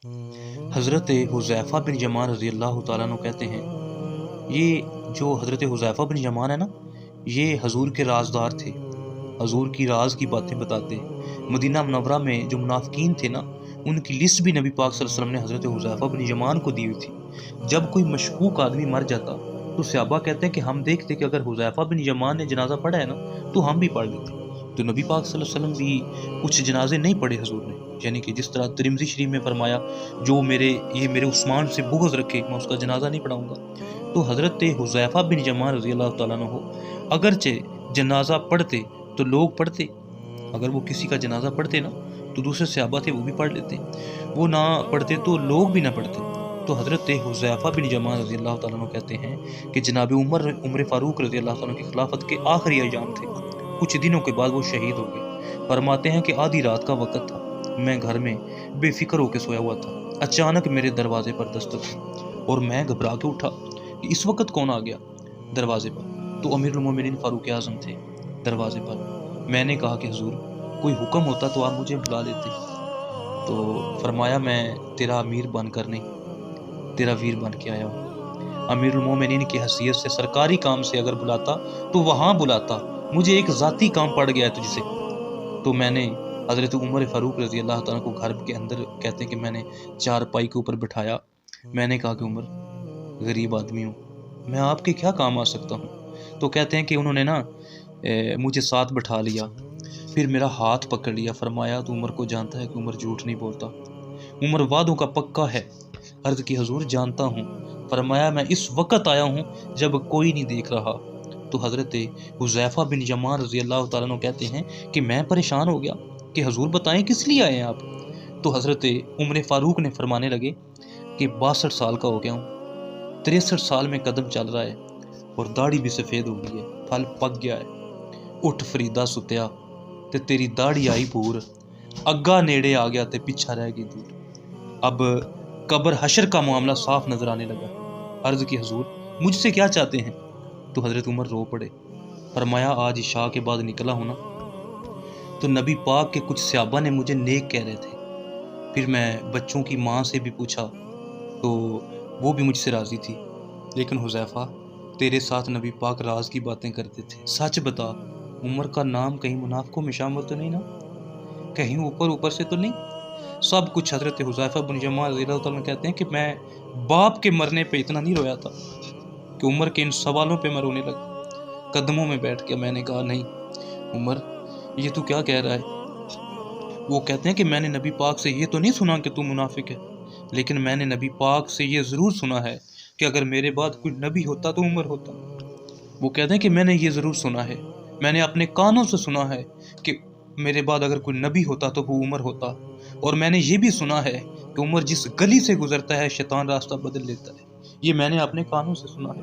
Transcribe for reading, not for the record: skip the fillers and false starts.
حضرت حذیفہ بن یمان رضی اللہ تعالیٰ عنہ کہتے ہیں، یہ جو حضرت حذیفہ بن یمان ہے نا، یہ حضور کے رازدار تھے، حضور کی راز کی باتیں بتاتے ہیں۔ مدینہ منورہ میں جو منافقین تھے نا، ان کی لسٹ بھی نبی پاک صلی اللہ علیہ وسلم نے حضرت حذیفہ بن یمان کو دی ہوئی تھی۔ جب کوئی مشکوک آدمی مر جاتا تو صحابہ کہتے ہیں کہ ہم دیکھتے کہ اگر حذیفہ بن یمان نے جنازہ پڑھا ہے نا تو ہم بھی پڑھ لیتے۔ تو نبی پاک صلی اللہ علیہ وسلم بھی کچھ جنازے نہیں پڑھے حضور نے، یعنی کہ جس طرح ترمذی شریف میں فرمایا، جو میرے عثمان سے بغض رکھے میں اس کا جنازہ نہیں پڑھاؤں گا۔ تو حضرت حذیفہ بن یمان رضی اللہ تعالیٰ عنہ اگرچہ جنازہ پڑھتے تو لوگ پڑھتے، اگر وہ کسی کا جنازہ پڑھتے نا تو دوسرے صحابہ تھے وہ بھی پڑھ لیتے، وہ نہ پڑھتے تو لوگ بھی نہ پڑھتے۔ تو حضرت حذیفہ بن یمان رضی اللہ تعالیٰ عنہ کہتے ہیں کہ جناب عمر فاروق رضی اللہ تعالیٰ عنہ کی خلافت کے آخری ایام تھے، کچھ دنوں کے بعد وہ شہید ہو گئے۔ فرماتے ہیں کہ آدھی رات کا وقت تھا، میں گھر میں بے فکر ہو کے سویا ہوا تھا، اچانک میرے دروازے پر دستک ہوئی اور میں گھبرا کے اٹھا کہ اس وقت کون آ گیا دروازے پر؟ تو امیر المومنین فاروق اعظم تھے دروازے پر۔ میں نے کہا کہ حضور کوئی حکم ہوتا تو آپ مجھے بلا لیتے۔ تو فرمایا میں تیرا امیر بن کر نہیں، تیرا ویر بن کے آیا ہوں۔ امیر المومنین کی حیثیت سے سرکاری کام سے اگر بلاتا تو وہاں بلاتا، مجھے ایک ذاتی کام پڑ گیا ہے تجھ سے۔ تو میں نے حضرت عمر فاروق رضی اللہ تعالیٰ کو گھر کے اندر کہتے ہیں کہ میں نے چارپائی کے اوپر بٹھایا، میں نے کہا کہ عمر غریب آدمی ہوں، میں آپ کے کیا کام آ سکتا ہوں؟ تو کہتے ہیں کہ انہوں نے نا مجھے ساتھ بٹھا لیا، پھر میرا ہاتھ پکڑ لیا، فرمایا تو عمر کو جانتا ہے کہ عمر جھوٹ نہیں بولتا، عمر وعدوں کا پکا ہے۔ عرض کی حضور جانتا ہوں۔ فرمایا میں اس وقت آیا ہوں جب کوئی نہیں دیکھ رہا۔ تو حضرت حذیفہ بن یمان رضی اللہ تعالیٰ عنہ کہتے ہیں کہ میں پریشان ہو گیا کہ حضور بتائیں کس لیے آئے ہیں آپ؟ تو حضرت عمر فاروق نے فرمانے لگے کہ 62 سال کا ہو گیا ہوں، 63 سال میں قدم چل رہا ہے اور داڑھی بھی سفید ہو گئی ہے، پھل پک گیا ہے۔ اٹھ فریدا ستیا تے تیری داڑھی آئی پور، اگا نیڑے آ گیا تے پیچھا رہ گئی دور۔ اب قبر حشر کا معاملہ صاف نظر آنے لگا۔ عرض کی حضور مجھ سے کیا چاہتے ہیں؟ تو حضرت عمر رو پڑے، فرمایا آج عشاء کے بعد نکلا ہونا تو نبی پاک کے کچھ صحابہ نے مجھے نیک کہہ رہے تھے، پھر میں بچوں کی ماں سے بھی پوچھا تو وہ بھی مجھ سے راضی تھی، لیکن حذیفہ تیرے ساتھ نبی پاک راز کی باتیں کرتے تھے، سچ بتا عمر کا نام کہیں منافقوں میں شامل تو نہیں نا، کہیں اوپر سے تو نہیں؟ سب کچھ حضرت حذیفہ بن یمان رضی اللہ تعالیٰ کہتے ہیں کہ میں باپ کے مرنے پہ اتنا نہیں رویا تھا کہ عمر کے ان سوالوں پہ میں رونے لگا۔ قدموں میں بیٹھ کے میں نے کہا نہیں عمر یہ تو کیا کہہ رہا ہے؟ وہ کہتے ہیں کہ میں نے نبی پاک سے یہ تو نہیں سنا کہ تو منافق ہے، لیکن میں نے نبی پاک سے یہ ضرور سنا ہے کہ اگر میرے بعد کوئی نبی ہوتا تو عمر ہوتا۔ وہ کہتے ہیں کہ میں نے یہ ضرور سنا ہے، میں نے اپنے کانوں سے سنا ہے کہ میرے بعد اگر کوئی نبی ہوتا تو وہ عمر ہوتا، اور میں نے یہ بھی سنا ہے کہ عمر جس گلی سے گزرتا ہے شیطان راستہ بدل لیتا ہے، یہ میں نے اپنے کانوں سے سنا ہے۔